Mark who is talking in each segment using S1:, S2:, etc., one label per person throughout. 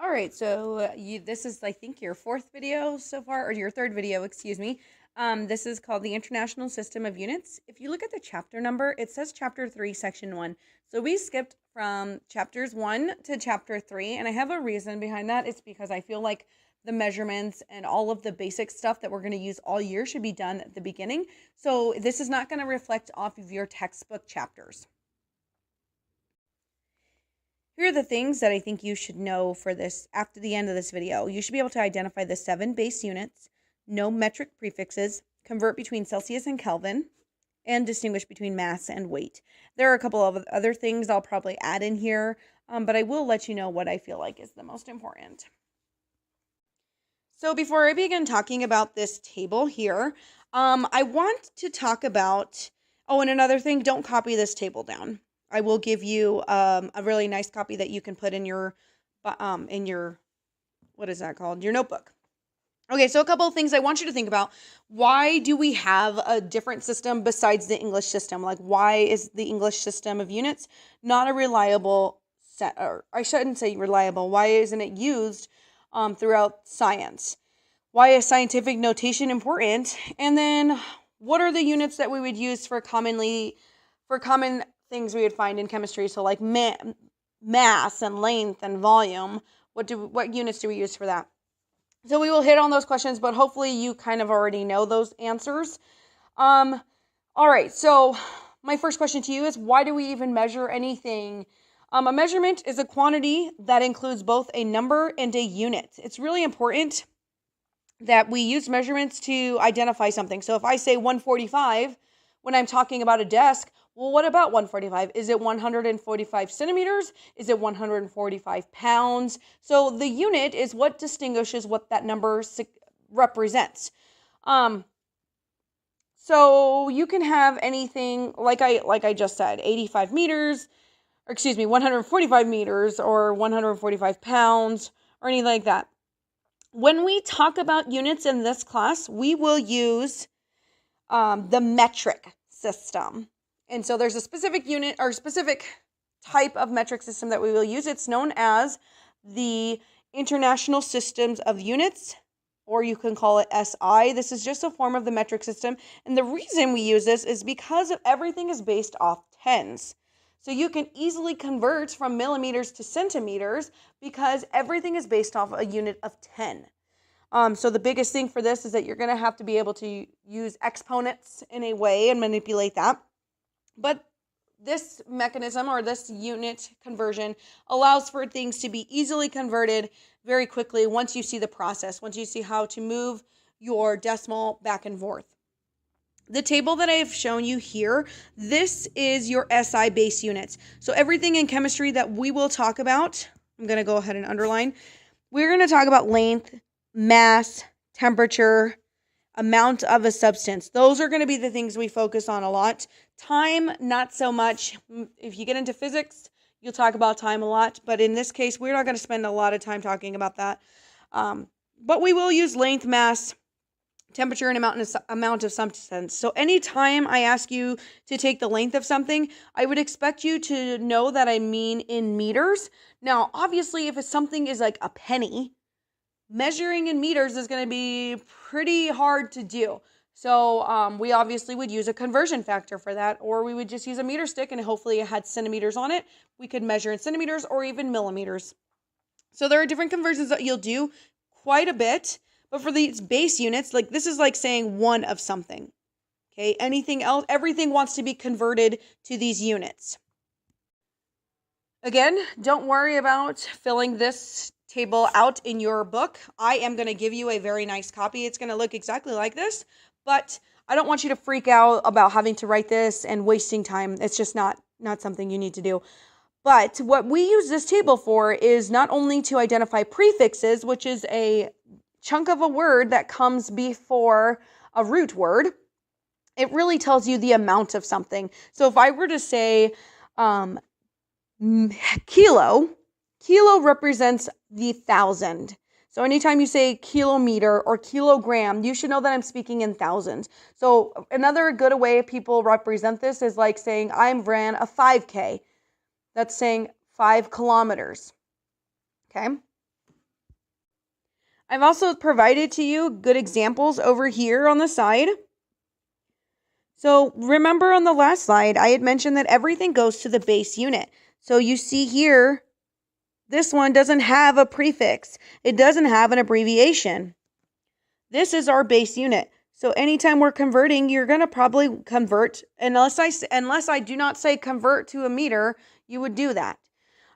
S1: All right, so this is, I think, your fourth video so far, or your third video, excuse me. This is called the International System of Units. If you look at the chapter number, it says Chapter 3, Section 1. So we skipped from Chapters 1 to Chapter 3, and I have a reason behind that. It's because I feel like the measurements and all of the basic stuff that we're going to use all year should be done at the beginning. So this is not going to reflect off of your textbook chapters. Here are the things that I think you should know for this after the end of this video. You should be able to identify the 7 base units, know metric prefixes, convert between Celsius and Kelvin, and distinguish between mass and weight. There are a couple of other things I'll probably add in here, but I will let you know what I feel like is the most important. So before I begin talking about this table here, I want to talk about, and another thing, don't copy this table down. I will give you a really nice copy that you can put in your, what is that called? Your notebook. Okay, so a couple of things I want you to think about. Why do we have a different system besides the English system? Like, why is the English system of units not a reliable set, or I shouldn't say reliable. Why isn't it used throughout science? Why is scientific notation important? And then what are the units that we would use for common things we would find in chemistry? So like mass and length and volume. What units do we use for that? So we will hit on those questions, but hopefully you kind of already know those answers. All right, so my first question to you is, why do we even measure anything? A measurement is a quantity that includes both a number and a unit. It's really important that we use measurements to identify something. So if I say 145 when I'm talking about a desk, well, what about 145? Is it 145 centimeters? Is it 145 pounds? So the unit is what distinguishes what that number represents. So you can have anything, like I just said, 85 meters, or 145 meters, or 145 pounds, or anything like that. When we talk about units in this class, we will use the metric system. And so there's a specific unit or specific type of metric system that we will use. It's known as the International Systems of Units, or you can call it SI. This is just a form of the metric system. And the reason we use this is because everything is based off tens. So you can easily convert from millimeters to centimeters because everything is based off a unit of 10. So the biggest thing for this is that you're going to have to be able to use exponents in a way and manipulate that. But this mechanism or this unit conversion allows for things to be easily converted very quickly once you see the process, once you see how to move your decimal back and forth. The table that I have shown you here, this is your SI base units. So everything in chemistry that we will talk about, I'm going to go ahead and underline. We're going to talk about length, mass, temperature, amount of a substance. Those are going to be the things we focus on a lot. Time, not so much. If you get into physics, you'll talk about time a lot. But in this case, we're not going to spend a lot of time talking about that. But we will use length, mass, temperature, and amount of substance. So anytime I ask you to take the length of something, I would expect you to know that I mean in meters. Now, obviously, if something is like a penny, measuring in meters is going to be pretty hard to do. So we obviously would use a conversion factor for that, or we would just use a meter stick and hopefully it had centimeters on it. We could measure in centimeters or even millimeters. So there are different conversions that you'll do quite a bit, but for these base units, like this is like saying one of something. Okay, anything else, everything wants to be converted to these units. Again, don't worry about filling this table out in your book. I am going to give you a very nice copy. It's going to look exactly like this, but I don't want you to freak out about having to write this and wasting time. It's just not something you need to do. But what we use this table for is not only to identify prefixes, which is a chunk of a word that comes before a root word. It really tells you the amount of something. So if I were to say kilo represents the 1,000. So anytime you say kilometer or kilogram, you should know that I'm speaking in thousands. So another good way people represent this is like saying I ran a 5K. That's saying 5 kilometers. Okay. I've also provided to you good examples over here on the side. So remember on the last slide, I had mentioned that everything goes to the base unit. So you see here, this one doesn't have a prefix. It doesn't have an abbreviation. This is our base unit. So anytime we're converting, you're going to probably convert, unless I do not say convert to a meter, you would do that.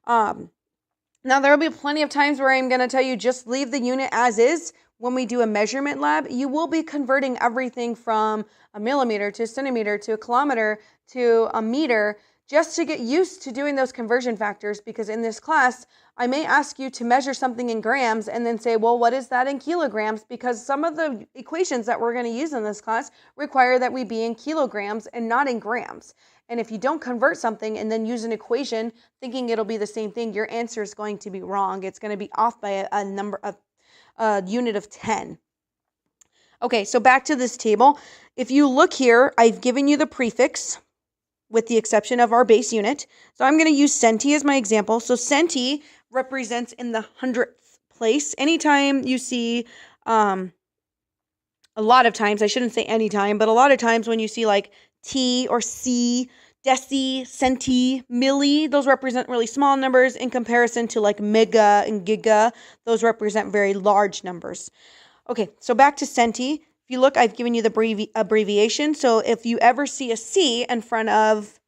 S1: Now, there will be plenty of times where I'm going to tell you just leave the unit as is. When we do a measurement lab, you will be converting everything from a millimeter to a centimeter to a kilometer to a meter just to get used to doing those conversion factors, because in this class, I may ask you to measure something in grams and then say, well, what is that in kilograms? Because some of the equations that we're going to use in this class require that we be in kilograms and not in grams. And if you don't convert something and then use an equation thinking it'll be the same thing, your answer is going to be wrong. It's going to be off by a unit of 10. Okay, so back to this table. If you look here, I've given you the prefix with the exception of our base unit. So I'm going to use centi as my example. So centi represents in the hundredth place. Anytime you see, a lot of times, I shouldn't say anytime, but a lot of times when you see like T or C, deci, centi, milli, those represent really small numbers in comparison to like mega and giga. Those represent very large numbers. Okay, so back to centi. If you look, I've given you the abbreviation. So if you ever see a C in front of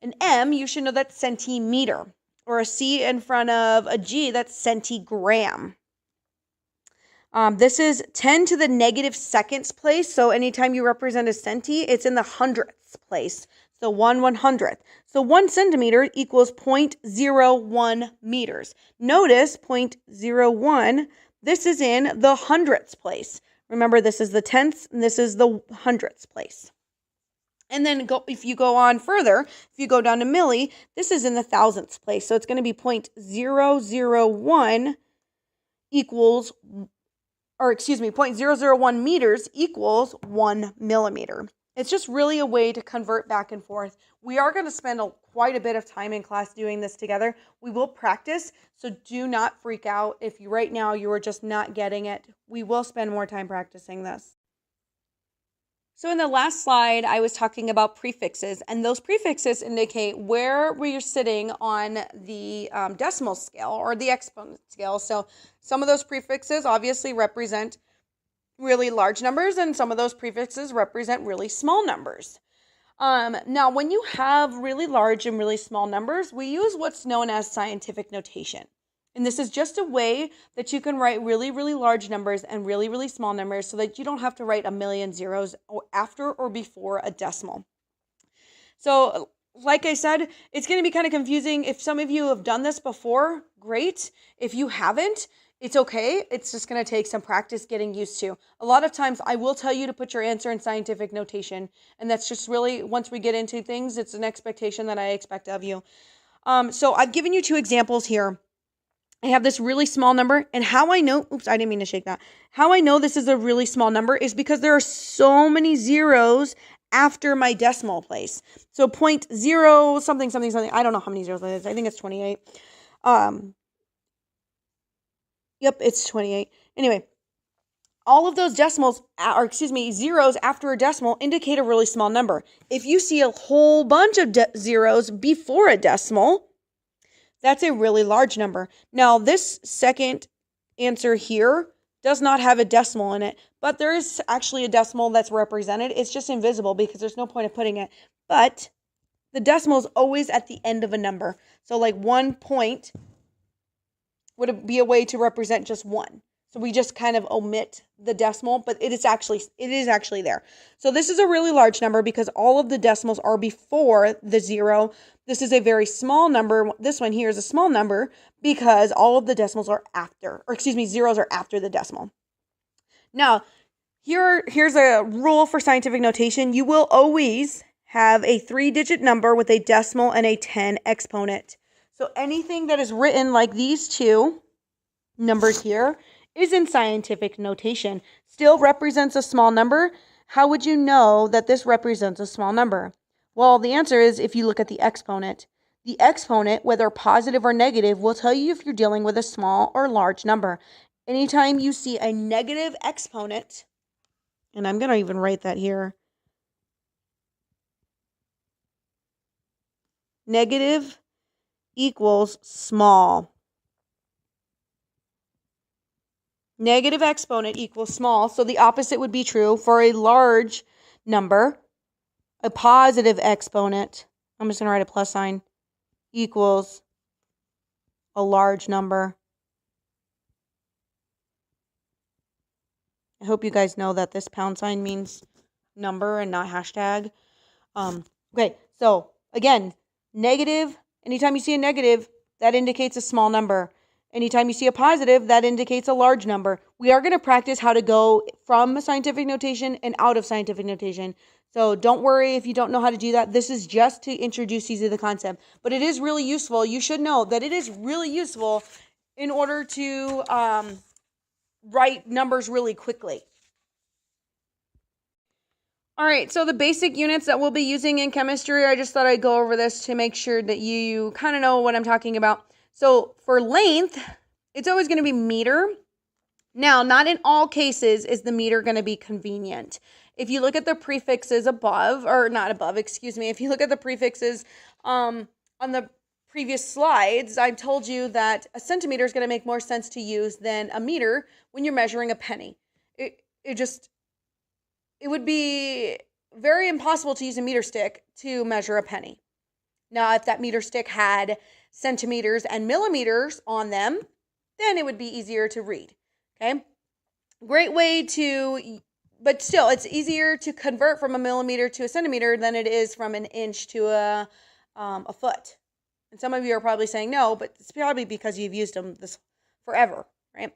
S1: an M, you should know that's centimeter. Or a C in front of a G, that's centigram. This is 10 to the negative seconds place. So anytime you represent a centi, it's in the hundredths place. So 1/100th. So 1 centimeter equals 0.01 meters. Notice 0.01, this is in the hundredths place. Remember, this is the tenths and this is the hundredths place. And then if you go on further, if you go down to milli, this is in the thousandths place. So it's going to be 0.001 equals, or excuse me, 0.001 meters equals 1 millimeter. It's just really a way to convert back and forth. We are going to spend quite a bit of time in class doing this together. We will practice, so do not freak out if right now you are just not getting it. We will spend more time practicing this. So in the last slide, I was talking about prefixes, and those prefixes indicate where we're sitting on the decimal scale or the exponent scale. So some of those prefixes obviously represent really large numbers, and some of those prefixes represent really small numbers. Now, when you have really large and really small numbers, we use what's known as scientific notation. And this is just a way that you can write really, really large numbers and really, really small numbers so that you don't have to write a million zeros after or before a decimal. So, like I said, it's going to be kind of confusing. If some of you have done this before, great. If you haven't, it's okay. It's just going to take some practice getting used to. A lot of times I will tell you to put your answer in scientific notation. And that's just really, once we get into things, it's an expectation that I expect of you. So I've given you 2 examples here. I have this really small number, and how I know, oops, I didn't mean to shake that. How I know this is a really small number is because there are so many zeros after my decimal place. So 0.0 something, something, something. I don't know how many zeros that is. I think it's 28. Yep, it's 28. Anyway, all of those decimals, or excuse me, zeros after a decimal indicate a really small number. If you see a whole bunch of zeros before a decimal, that's a really large number. Now, this second answer here does not have a decimal in it, but there is actually a decimal that's represented. It's just invisible because there's no point of putting it. But the decimal is always at the end of a number. So like 1 point would be a way to represent just 1. So we just kind of omit the decimal, but it is actually there. So this is a really large number because all of the decimals are before the 0. This is a very small number. This one here is a small number because all of the decimals are after, or excuse me, zeros are after the decimal. Now, here's a rule for scientific notation. You will always have a 3-digit number with a decimal and a 10 exponent. So anything that is written like these 2 numbers here is in scientific notation. Still represents a small number. How would you know that this represents a small number? Well, the answer is if you look at the exponent. The exponent, whether positive or negative, will tell you if you're dealing with a small or large number. anytime you see a negative exponent, and I'm going to even write that here, negative equals small. Negative exponent equals small, so the opposite would be true for a large number. A positive exponent, I'm just going to write a plus sign, equals a large number. I hope you guys know that this pound sign means number and not hashtag. Okay, so again, negative, anytime you see a negative, that indicates a small number. Anytime you see a positive, that indicates a large number. We are going to practice how to go from scientific notation and out of scientific notation. So don't worry if you don't know how to do that. This is just to introduce you to the concept. But it is really useful. You should know that it is really useful in order to write numbers really quickly. All right, so the basic units that we'll be using in chemistry, I just thought I'd go over this to make sure that you kind of know what I'm talking about. So for length, it's always going to be meter. Now, not in all cases is the meter going to be convenient. If you look at the prefixes above, or not above, excuse me, if you look at the prefixes on the previous slides, I told you that a centimeter is going to make more sense to use than a meter when you're measuring a penny. It would be very impossible to use a meter stick to measure a penny. Now, if that meter stick had centimeters and millimeters on them, then it would be easier to read. Okay? Great way to, but still, it's easier to convert from a millimeter to a centimeter than it is from an inch to a foot. And some of you are probably saying no, but it's probably because you've used them this forever, right?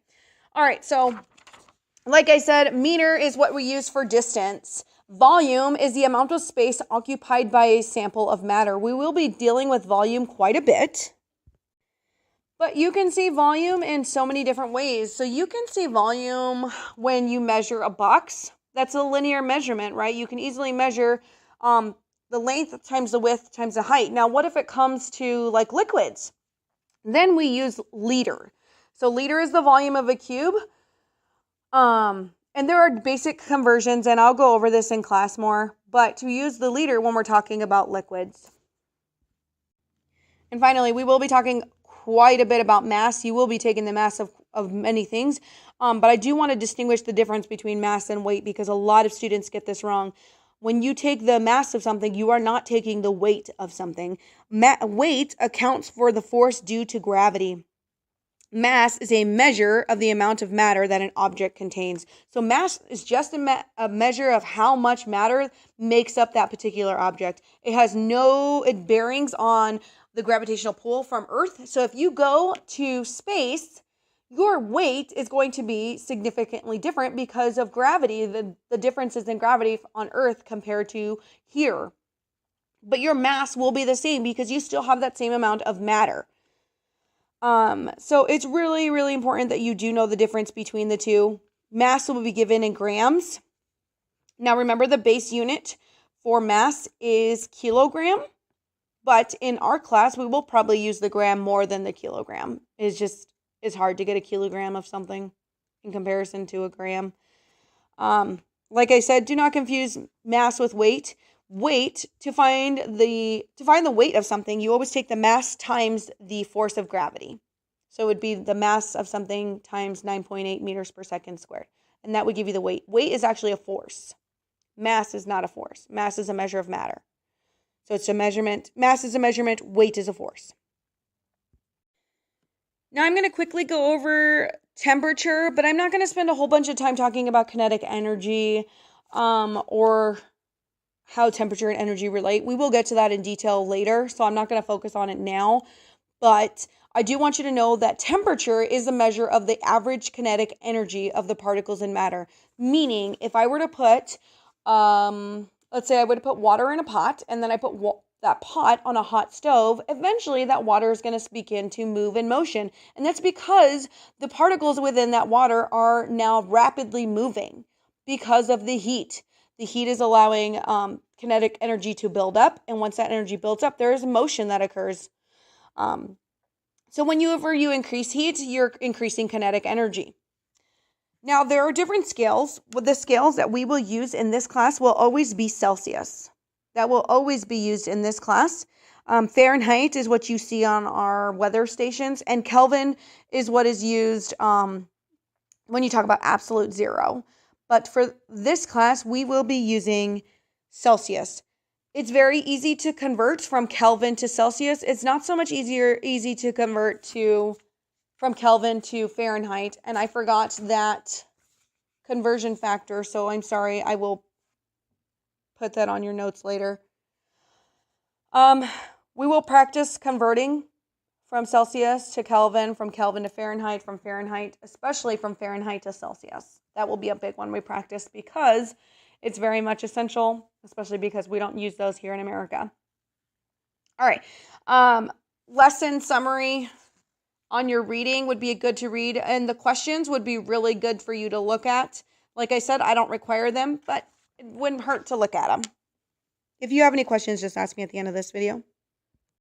S1: All right, so like I said, meter is what we use for distance. Volume is the amount of space occupied by a sample of matter. We will be dealing with volume quite a bit, but you can see volume in so many different ways. So you can see volume when you measure a box. That's a linear measurement, right? You can easily measure the length times the width times the height. Now, what if it comes to like liquids? Then we use liter. So liter is the volume of a cube. And there are basic conversions, and I'll go over this in class more, but to use the liter when we're talking about liquids. And finally, we will be talking quite a bit about mass. You will be taking the mass of many things, but I do want to distinguish the difference between mass and weight because a lot of students get this wrong. When you take the mass of something, you are not taking the weight of something. Weight accounts for the force due to gravity. Mass is a measure of the amount of matter that an object contains. So mass is just a measure of how much matter makes up that particular object. It has no bearings on the gravitational pull from Earth. So if you go to space, your weight is going to be significantly different because of gravity, the differences in gravity on Earth compared to here. But your mass will be the same because you still have that same amount of matter. So it's really, really important that you do know the difference between the two. Mass will be given in grams. Now remember the base unit for mass is kilogram, but in our class, we will probably use the gram more than the kilogram. It's hard to get a kilogram of something in comparison to a gram. Like I said, do not confuse mass with weight. Weight, to find the weight of something, you always take the mass times the force of gravity. So it would be the mass of something times 9.8 meters per second squared. And that would give you the weight. Weight is actually a force. Mass is not a force. Mass is a measure of matter. So it's a measurement. Mass is a measurement. Weight is a force. Now I'm going to quickly go over temperature, but I'm not going to spend a whole bunch of time talking about kinetic energy or how temperature and energy relate. We will get to that in detail later, so I'm not going to focus on it now. But I do want you to know that temperature is a measure of the average kinetic energy of the particles in matter. Meaning, if I were to put, let's say I would put water in a pot, and then I put that pot on a hot stove, eventually that water is going to begin to move in motion. And that's because the particles within that water are now rapidly moving because of the heat. The heat is allowing kinetic energy to build up, and once that energy builds up, there is motion that occurs. So whenever you increase heat, you're increasing kinetic energy. Now, there are different scales. The scales that we will use in this class will always be Celsius. That will always be used in this class. Fahrenheit is what you see on our weather stations, and Kelvin is what is used when you talk about absolute zero. But for this class, we will be using Celsius. It's very easy to convert from Kelvin to Celsius. It's not so much easy to convert from Kelvin to Fahrenheit. And I forgot that conversion factor, so I'm sorry. I will put that on your notes later. We will practice converting from Celsius to Kelvin, from Kelvin to Fahrenheit, from Fahrenheit, especially from Fahrenheit to Celsius. That will be a big one we practice because it's very much essential, especially because we don't use those here in America. All right. Lesson summary on your reading would be good to read, and the questions would be really good for you to look at. Like I said, I don't require them, but it wouldn't hurt to look at them. If you have any questions, just ask me at the end of this video.